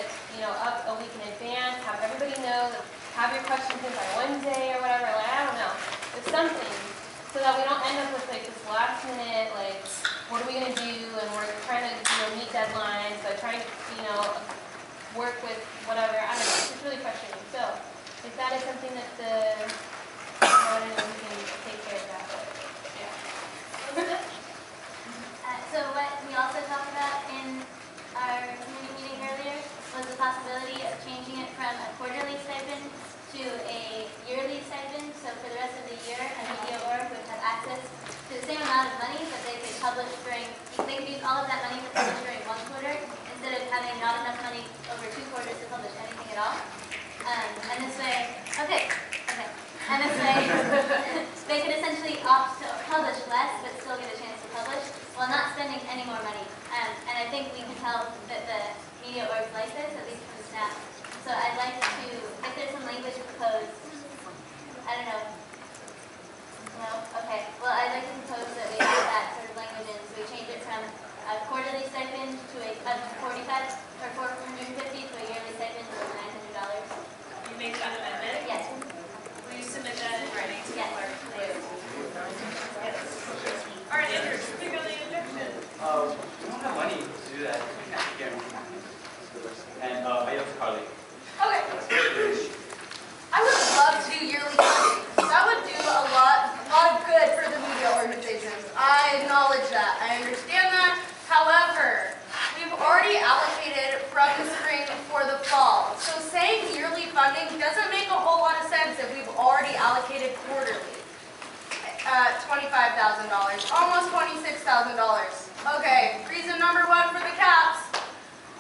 it, up a week in advance, have everybody know, have your questions in by Wednesday or whatever, like, I don't know. It's something, so that we don't end up with like this last minute, like, what are we going to do, and we're trying to, meet deadlines, so trying to, work with whatever, I don't know, it's just really frustrating. So, if that is something that we can take care of that, but, yeah. So what we also talked about in our committee meeting earlier was the possibility of changing it from a quarterly stipend to a yearly stipend. So for the rest of the year, a media org would have access to the same amount of money, but they could publish they could use all of that money to publish during one quarter instead of having not enough money over 2 quarters to publish anything at all. And this way, and this way, they could essentially opt to publish less, but still get a chance to publish, while not spending any more money. And I think we can tell that the media orgs like this, at least from the staff. So I'd like to, if there's some language proposed, I don't know. No? Okay. Well, I'd like to propose that we have that sort of language in, so we change it from a quarterly stipend to a 45 or 450 to a yearly stipend of $900. You make that amendment? Yes. Will you submit that in writing to the Yes. clerk, please? Yes. All right, Andrew, speak on the objection. We don't have money to do that. We can't guarantee. And I yield to Carly. Okay. I would love to do yearly funding. That would do a lot of good for the media organizations. I acknowledge that. I understand that. However, we've already allocated from the spring for the fall. So saying yearly funding doesn't make a whole lot of sense if we've already allocated quarterly. $25,000, almost $26,000. Okay, reason number 1 for the caps.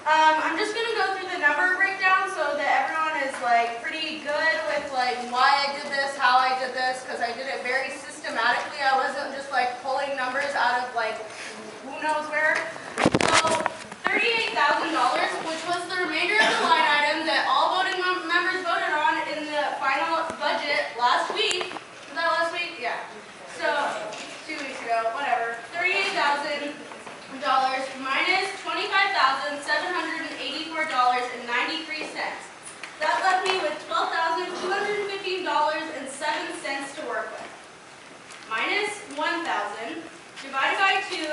I'm just going to go through the number breakdown so that everyone is pretty good with why I did this, how I did this, because I did it very systematically. I wasn't just pulling numbers out of who knows where. So $38,000, which was the remainder of the line item that all voting members voted on in the final budget last week. Was that last week? Yeah. So 2 weeks ago, whatever. $38,000 minus $25,784.93. That left me with $12,215.07 to work with. Minus 1,000 divided by 2,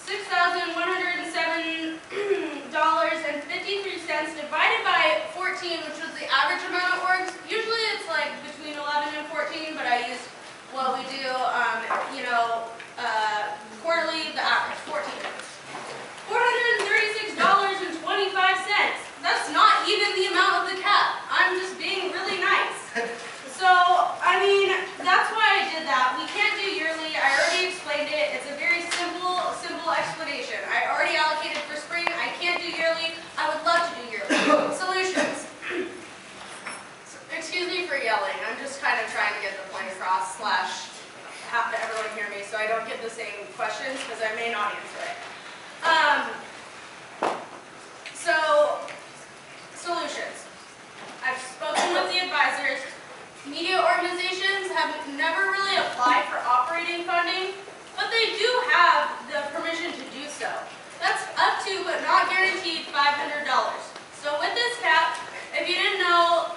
$6,107.53 divided by 14, which was the average amount of orgs. Usually it's between 11 and 14, but I used what we do, quarterly, the average, 14. $436.25. That's not even the amount of the cap. I'm just being really nice. So, that's why I did that. We can't do yearly. I already explained it. It's a very simple explanation. I already allocated for spring. I can't do yearly. I would love to do yearly. Solutions. Excuse me for yelling. I'm just kind of trying to get the point across / have everyone hear me so I don't get the same questions because I may not answer it. So, solutions. I've spoken with the advisors. Media organizations have never really applied for operating funding, but they do have the permission to do so. That's up to, but not guaranteed, $500. So with this cap, if you didn't know,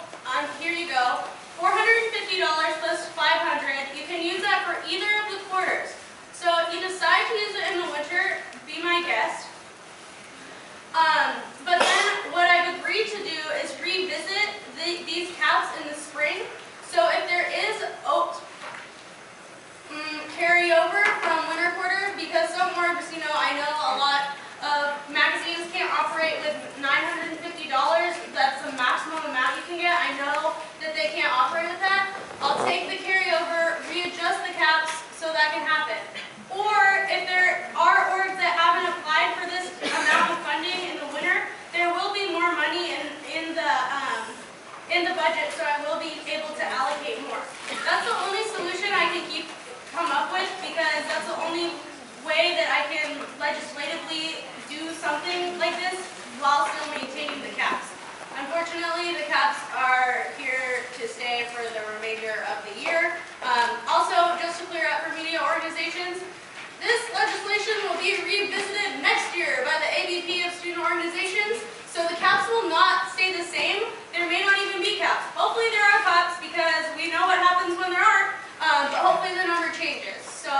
here you go, $450 plus $500. You can use that for either of the quarters. So if you decide to use it in the winter, be my guest. But then what I've agreed to do is revisit these caps in the spring. So if there is carryover from winter quarter, because some orgs, I know a lot of magazines can't operate with $950. That's the maximum amount you can get. I know that they can't operate with that. I'll take the carryover, readjust the caps so that can happen. Or if there are orgs that haven't applied for this amount of funding in the winter, there will be more money in the budget, so I will be able to allocate more. That's the only solution I can come up with, because that's the only way that I can legislatively do something like this while still maintaining the caps. Unfortunately, the caps are here to stay for the remainder of the year. Also, just to clear up for media organizations, this legislation will be revisited next year by the ABP of student organizations, so the caps will not stay the same. There may not even be caps. Hopefully there are caps because we know what happens when there aren't, but hopefully the number changes. So,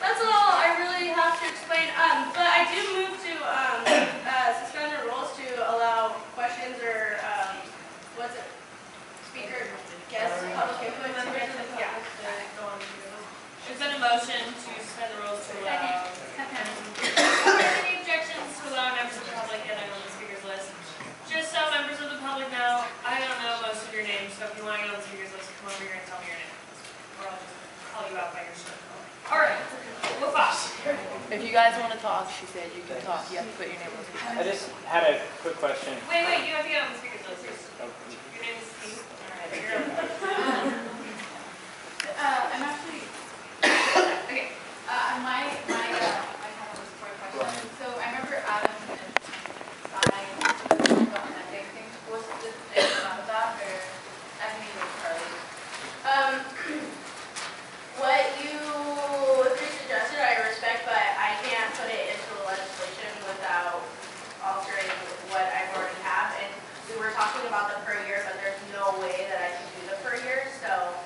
that's all I really have to explain. But I do move to suspend the rules to allow questions or, speaker, guest, public input. Yeah. There's been a motion to suspend the rules to allow. Any objections to allow members of the public getting on the speakers list? Just so members of the public know, I don't know most of your names, so if you want to get on the speakers list, come over here and tell me your name. Or I'll just call you out by your shirt color. Alright, move on. If you guys want to talk, she said you can talk. You have to put your name on the speaker. I just had a quick question. Wait, you have to get on the speakers list. Your name is Steve? Alright, you're on. I'm actually. Okay. My kind of was for a question. So I remember Adam and I got that big thing. Was this about that or I mean with Charlie? What you suggested, I respect, but I can't put it into the legislation without altering what I already have. And we were talking about the per year, but there's no way that I can do the per year, so.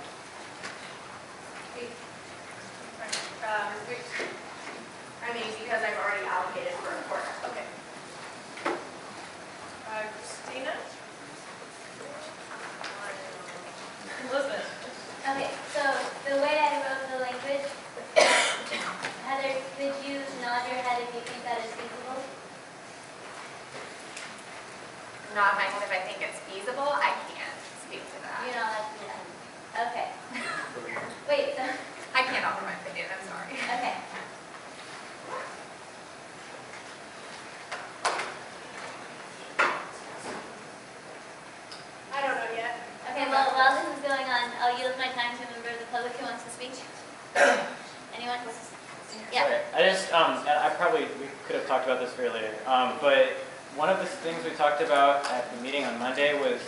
I mean, because I've already allocated for a quarter. Okay. Christina? Elizabeth? Okay, so the way I wrote the language, Heather, could you nod your head if you think that is feasible? Nod my head if I think it's feasible. I can't speak to that. You don't have to do that. Okay. Wait, so, I can't offer my opinion. I'm sorry. okay. I don't know yet. Okay, well, while this is going on, I'll yield my time to a member of the public who wants to speak. Anyone? Yeah. Sorry. We could have talked about this earlier, but one of the things we talked about at the meeting on Monday was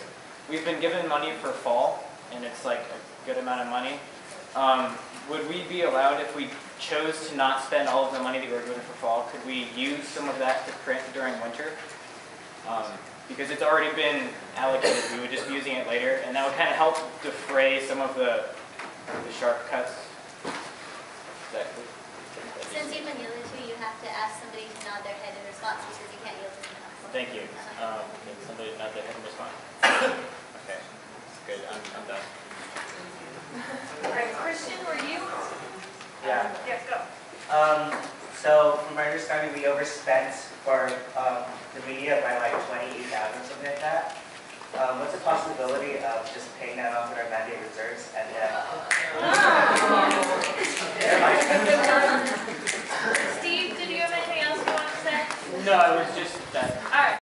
we've been given money for fall, and it's like a good amount of money. Would we be allowed, if we chose to not spend all of the money that we were given for fall, could we use some of that to print during winter? Because it's already been allocated, we would just be using it later, and that would kind of help defray some of the sharp cuts. Since you've been yielded to, you have to ask somebody to nod their head in response because you can't yield to someone else. Thank you. Can somebody nod their head in response? Okay, good. I'm done. Alright, Christian, were you? Yeah. Yes, go. So from my understanding, we overspent for the media by like 28,000, something like that. What's the possibility of just paying that off with our mandate reserves and then? Steve, did you have anything else you wanted to say? No, I was